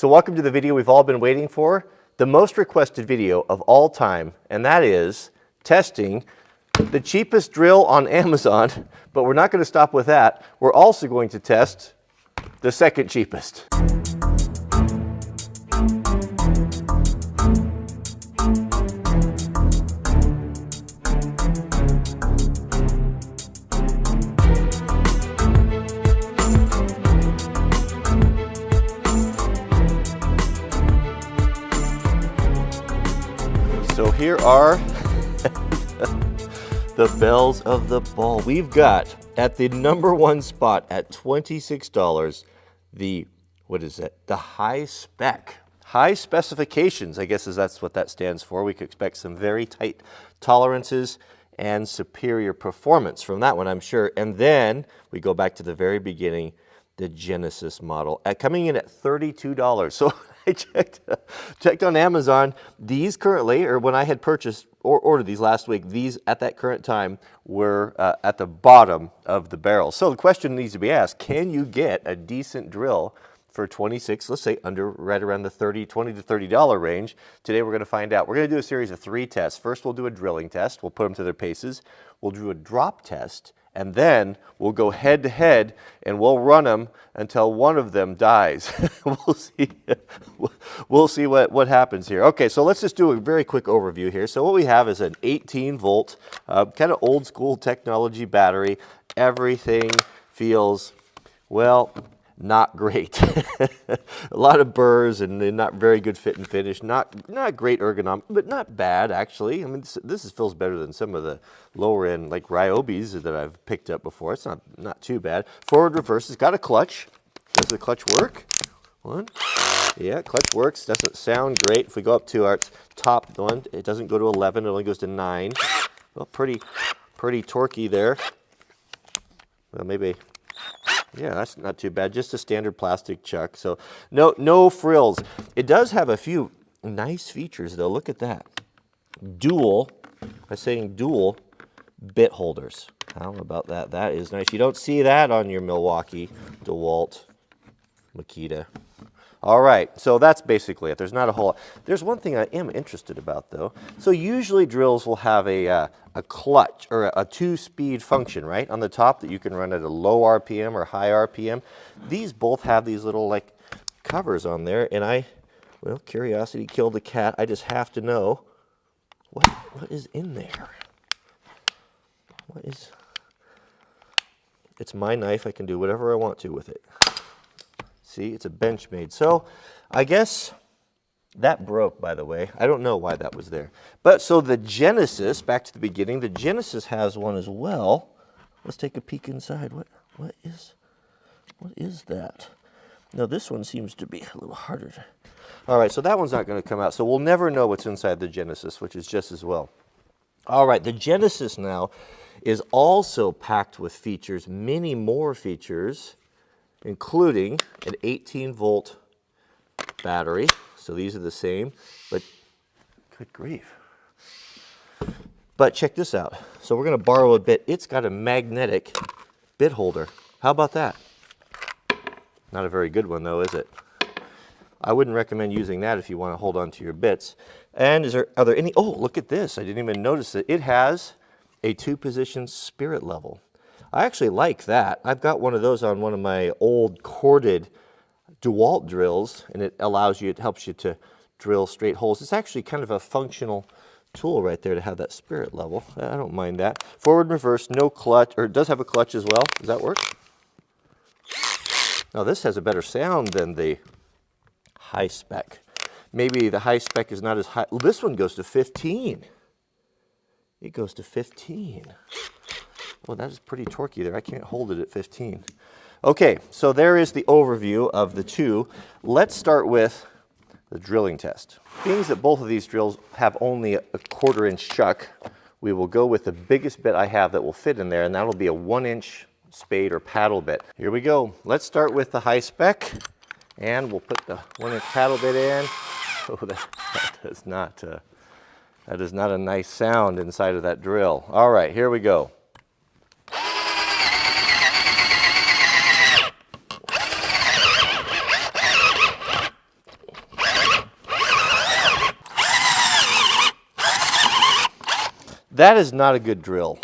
So welcome to the video we've all been waiting for, the most requested video of all time, and that is testing the cheapest drill on Amazon. But we're not going to stop with that. We're also going to test the second cheapest. So here are the bells of the ball. We've got at the #1 spot at $26, the, what is it? The high spec. High specifications, I guess that's what that stands for. We could expect some very tight tolerances and superior performance from that one, I'm sure. And then we go back to the very beginning, the Genesis model, coming in at $32. So I checked on Amazon. These currently, or when I had purchased or ordered these last week, these at that current time were at the bottom of the barrel. So the question needs to be asked, can you get a decent drill for 26, let's say right around the $20 to $30 range? Today we're going to find out. We're going to do a series of 3 tests. First we'll do a drilling test. We'll put them to their paces. We'll do a drop test. And then we'll go head to head and we'll run them until one of them dies. We'll see what happens here. Okay, so let's just do a very quick overview here. So what we have is an 18 volt, kind of old school technology battery. Everything feels, well, not great. A lot of burrs and not very good fit and finish. Not great ergonomic, but not bad actually. I mean, this feels better than some of the lower end like Ryobis that I've picked up before. It's not too bad. Forward, reverse. It's got a clutch. Does the clutch work? One. Yeah, clutch works. Doesn't sound great. If we go up to our top one, it doesn't go to 11. It only goes to 9. Well, pretty torquey there. Well, maybe. Yeah, that's not too bad. Just a standard plastic chuck. So no frills. It does have a few nice features though. Look at that. Dual bit holders. How about that? That is nice. You don't see that on your Milwaukee, DeWalt, Makita. All right, so that's basically it. There's not a whole lot. There's one thing I am interested about though. So usually drills will have a clutch or a 2-speed function, right, on the top that you can run at a low RPM or high RPM. These both have these little like covers on there, and well, curiosity killed the cat. I just have to know what is in there. It's my knife. I can do whatever I want to with it. See, it's a Benchmade. So I guess that broke, by the way. I don't know why that was there. But so the Genesis, back to the beginning, the Genesis has one as well. Let's take a peek inside. What is that? Now this one seems to be a little harder. All right, so that one's not going to come out. So we'll never know what's inside the Genesis, which is just as well. All right, the Genesis now is also packed with features, many more features, including an 18 volt battery. So these are the same, but good grief. But check this out. So we're going to borrow a bit. It's got a magnetic bit holder. How about that? Not a very good one though, is it? I wouldn't recommend using that if you want to hold on to your bits. And are there any, oh, look at this. I didn't even notice it. It has a 2-position spirit level. I actually like that. I've got one of those on one of my old corded DeWalt drills, and it helps you to drill straight holes. It's actually kind of a functional tool right there to have that spirit level. I don't mind that. Forward and reverse, no clutch, or it does have a clutch as well. Does that work? Now this has a better sound than the high spec. Maybe the high spec is not as high. Well, this one goes to 15. It goes to 15. Well, that is pretty torquey there. I can't hold it at 15. Okay, so there is the overview of the two. Let's start with the drilling test. Being that both of these drills have only a 1/4-inch chuck, we will go with the biggest bit I have that will fit in there, and that'll be a 1-inch spade or paddle bit. Here we go. Let's start with the high spec, and we'll put the 1-inch paddle bit in. Oh, that is not a nice sound inside of that drill. All right, here we go. That is not a good drill.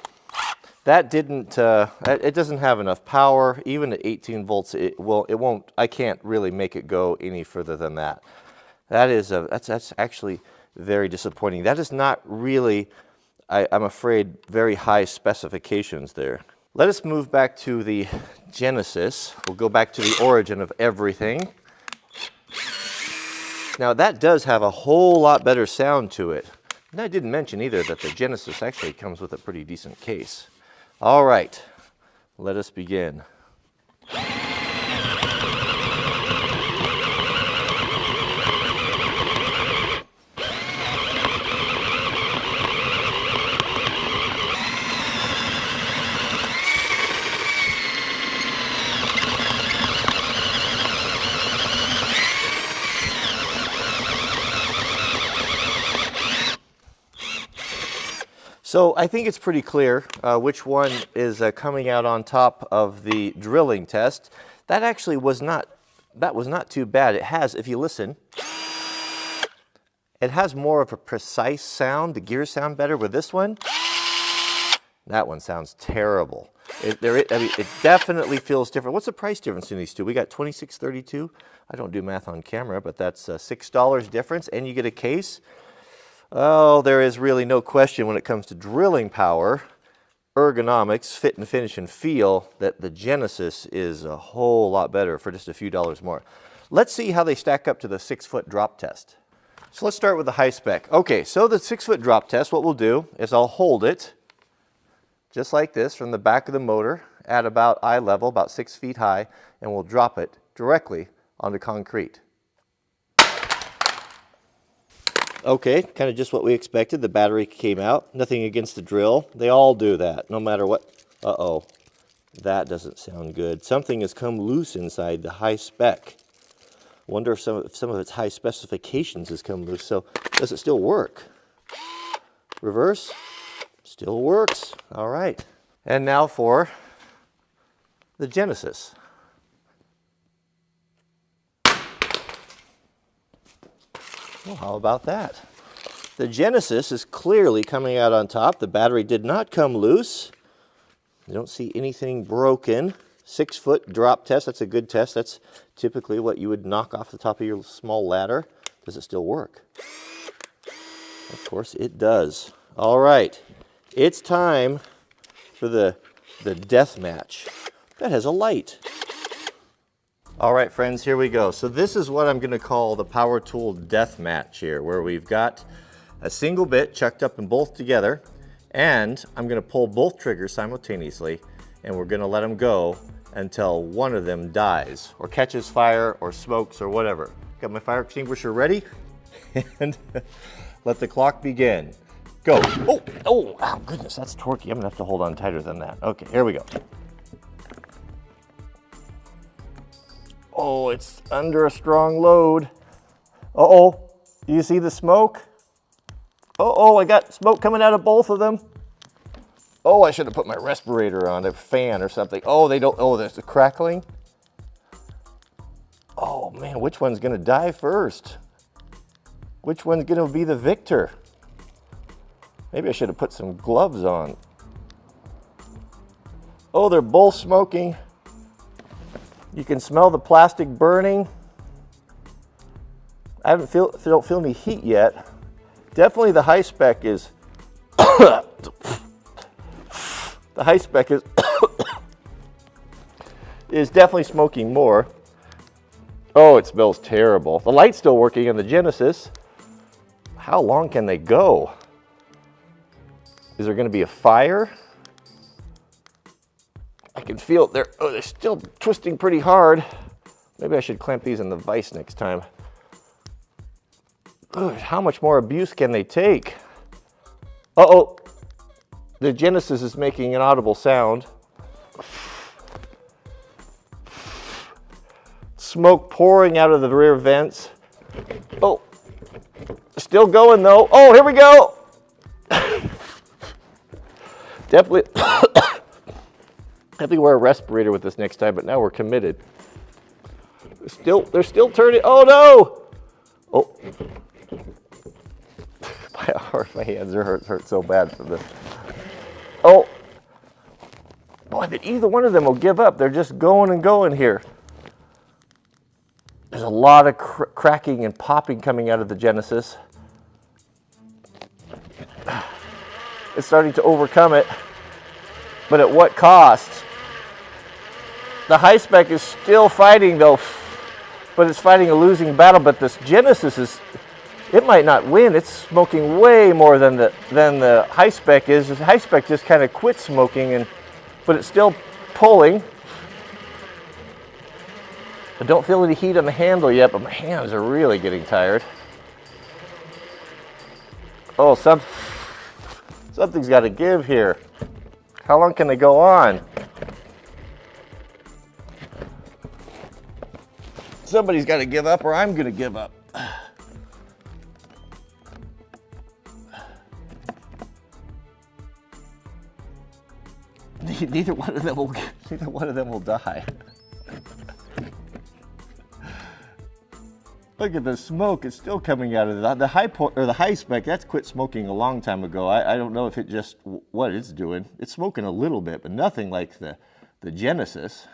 That didn't, it doesn't have enough power. Even at 18 volts, it won't, I can't really make it go any further than that. That's actually very disappointing. That is not really, I'm afraid, very high specifications there. Let us move back to the Genesis. We'll go back to the origin of everything. Now that does have a whole lot better sound to it. And I didn't mention either that the Genesis actually comes with a pretty decent case. All right, let us begin. So I think it's pretty clear which one is coming out on top of the drilling test. That actually was not too bad. It has, if you listen, it has more of a precise sound. The gears sound better with this one. That one sounds terrible. I mean, it definitely feels different. What's the price difference in these two? We got $26.32. I don't do math on camera, but that's $6 difference, and you get a case. Oh, there is really no question when it comes to drilling power, ergonomics, fit and finish and feel that the Genesis is a whole lot better for just a few dollars more. Let's see how they stack up to the 6-foot drop test. So let's start with the high spec. Okay, so the 6-foot drop test, what we'll do is I'll hold it just like this from the back of the motor at about eye level, about 6 feet high, and we'll drop it directly onto concrete. Okay, kind of just what we expected. The battery came out. Nothing against the drill. They all do that, no matter what. Uh-oh, that doesn't sound good. Something has come loose inside the high spec. Wonder if some of its high specifications has come loose. So, does it still work? Reverse, still works. All right. And now for the Genesis. Well, how about that? The Genesis is clearly coming out on top. The battery did not come loose. You don't see anything broken. 6-foot drop test, that's a good test. That's typically what you would knock off the top of your small ladder. Does it still work? Of course it does. All right, it's time for the death match. That has a light. All right, friends, here we go. So this is what I'm going to call the power tool death match here, where we've got a single bit chucked up and both together, and I'm going to pull both triggers simultaneously, and we're going to let them go until one of them dies, or catches fire, or smokes, or whatever. Got my fire extinguisher ready, and let the clock begin. Go. Oh, goodness, that's torquey. I'm going to have to hold on tighter than that. Okay, here we go. Oh, it's under a strong load. Uh-oh, do you see the smoke? Uh-oh, I got smoke coming out of both of them. Oh, I should have put my respirator on, a fan or something. Oh, there's a crackling. Oh man, which one's gonna die first? Which one's gonna be the victor? Maybe I should have put some gloves on. Oh, they're both smoking. You can smell the plastic burning. I don't feel any heat yet. Definitely the high spec is, the high spec is definitely smoking more. Oh, it smells terrible. The light's still working in the Genesis. How long can they go? Is there gonna be a fire? I can feel they're still twisting pretty hard. Maybe I should clamp these in the vise next time. Ugh, how much more abuse can they take? Uh-oh, the Genesis is making an audible sound. Smoke pouring out of the rear vents. Oh, still going though. Oh, here we go. Definitely. I have to wear a respirator with this next time, but now we're committed. They're still turning. Oh no! Oh, my hands hurt so bad from this. Oh, boy, that either one of them will give up. They're just going and going here. There's a lot of cracking and popping coming out of the Genesis. It's starting to overcome it, but at what cost? The high spec is still fighting though, but it's fighting a losing battle. But this Genesis it might not win. It's smoking way more than the high spec is. The high spec just kind of quit smoking, but it's still pulling. I don't feel any heat on the handle yet, but my hands are really getting tired. Oh, something's got to give here. How long can they go on? Somebody's got to give up, or I'm going to give up. Neither one of them will die. Look at the smoke; it's still coming out of the high spec. That's quit smoking a long time ago. I don't know if it just what it's doing. It's smoking a little bit, but nothing like the Genesis.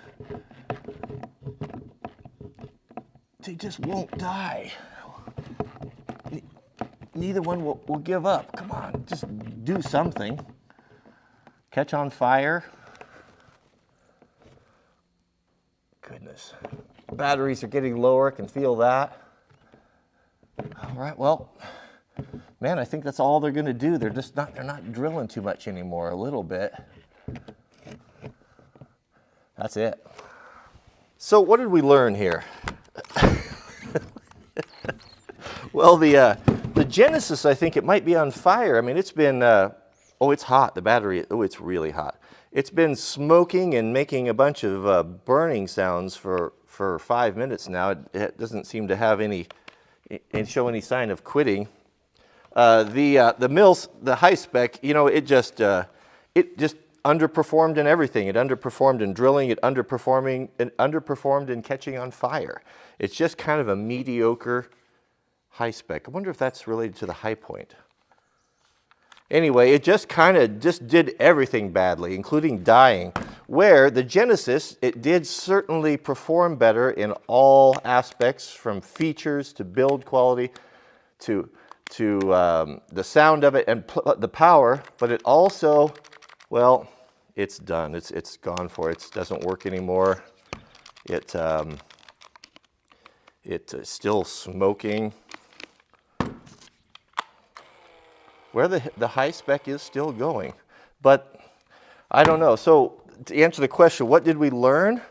They just won't die. Neither one will give up. Come on, just do something. Catch on fire. Goodness. Batteries are getting lower. I can feel that. All right, well, man, I think that's all they're going to do. They're not drilling too much anymore, a little bit. That's it. So what did we learn here? Well, the Genesis, I think it might be on fire. I mean, it's been, oh, it's hot, the battery, oh, it's really hot. It's been smoking and making a bunch of burning sounds for 5 minutes now. It doesn't seem to have show any sign of quitting. The high spec, you know, it just underperformed in everything. It underperformed in drilling. It underperformed in catching on fire. It's just kind of a mediocre high spec. I wonder if that's related to the high point. Anyway, it just kind of did everything badly, including dying, where the Genesis, it did certainly perform better in all aspects, from features to build quality to the sound of it and the power, but it also, well, it's done. It's gone for it. It doesn't work anymore. It's still smoking. Where the high spec is still going. But I don't know. So to answer the question, what did we learn?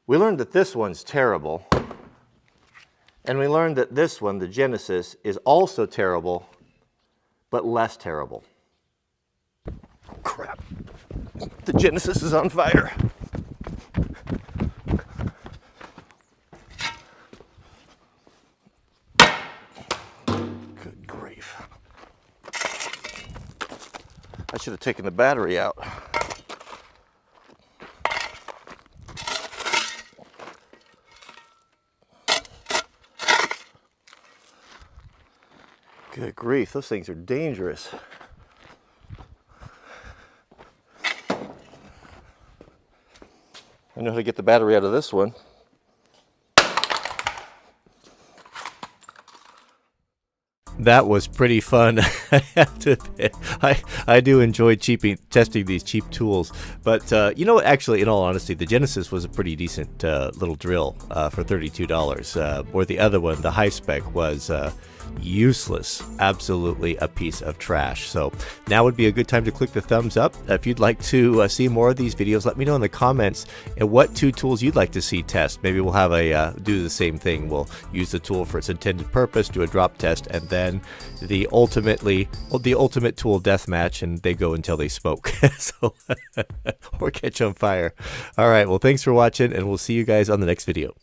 We learned that this one's terrible. And we learned that this one, the Genesis, is also terrible, but less terrible. Crap. The Genesis is on fire. Good grief. I should have taken the battery out. Good grief, those things are dangerous. I know how to get the battery out of this one. That was pretty fun. I have to admit, I do enjoy testing these cheap tools. But you know what? Actually, in all honesty, the Genesis was a pretty decent little drill for $32. Or the other one, the high spec, was useless, absolutely a piece of trash. So now would be a good time to click the thumbs up. If you'd like to see more of these videos, let me know in the comments and what two tools you'd like to see test. Maybe we'll have do the same thing. We'll use the tool for its intended purpose, do a drop test, and then the ultimate tool deathmatch, and they go until they smoke. So or catch on fire. All right, well, thanks for watching, and we'll see you guys on the next video.